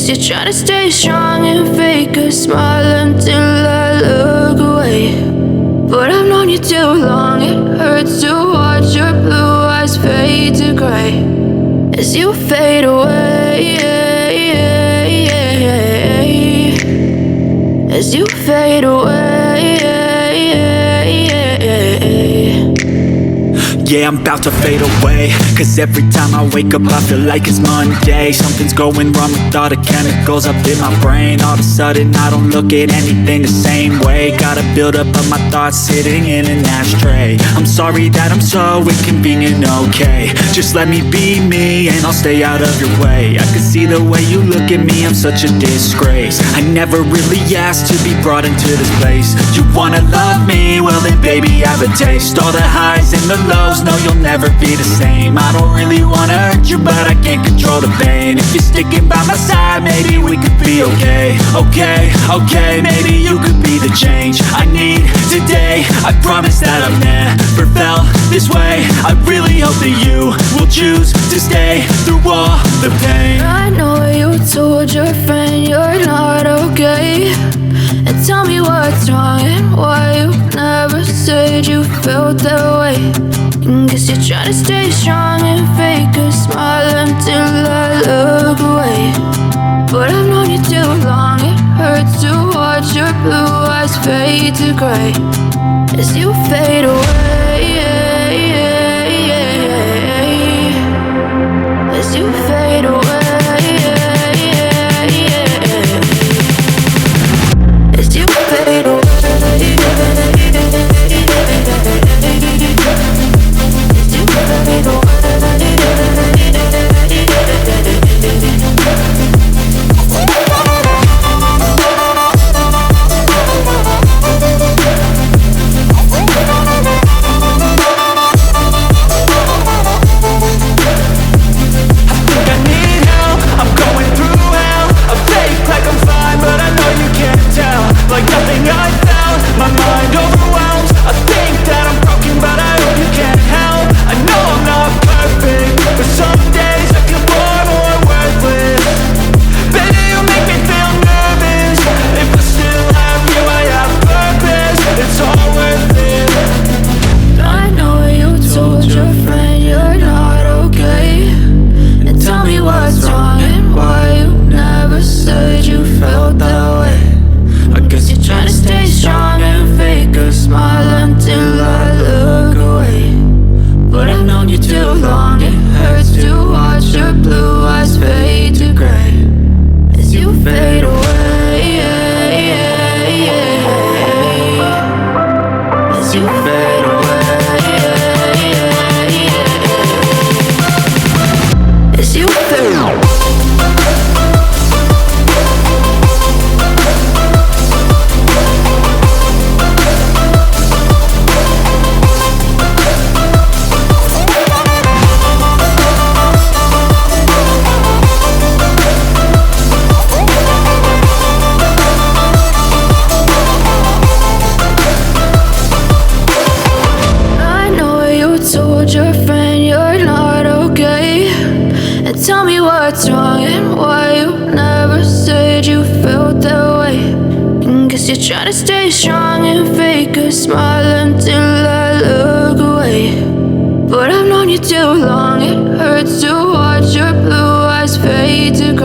guess you're trying to stay strong and fake a smile until I look away. But I've known you too long, it hurts to watch your blue eyes fade to gray as you fade away, as you fade away. Yeah, I'm about to fade away, cause every time I wake up I feel like it's Monday. Something's going wrong with all the chemicals up in my brain. All of a sudden I don't look at anything the same way. Got a buildup of my thoughts sitting in an ashtray. I'm sorry that I'm so inconvenient, okay. Just let me be me and I'll stay out of your way. I can see the way you look at me, I'm such a disgrace. I never really asked to be brought into this place. You wanna love me? Well then baby I have a taste. All the highs and the lows, no, you'll never be the same. I don't really wanna hurt you, but I can't control the pain. If you're sticking by my side, maybe we could be okay. Okay, maybe you could be the change I need today. I promise that I've never felt this way. I really hope that you will choose to stay through all the pain. I know you told your friend you're not okay, and tell me what's wrong and why you never said you felt that way. Guess you're trying to stay strong and fake a smile until I look away. But I've known you too long, it hurts to watch your blue eyes fade to gray as you fade away, as you fade away, as you fade away. Tell me what's wrong and why you never said you felt that way. Guess you're trying to stay strong and fake a smile until I look away. But I've known you too long, it hurts to watch your blue eyes fade to gray.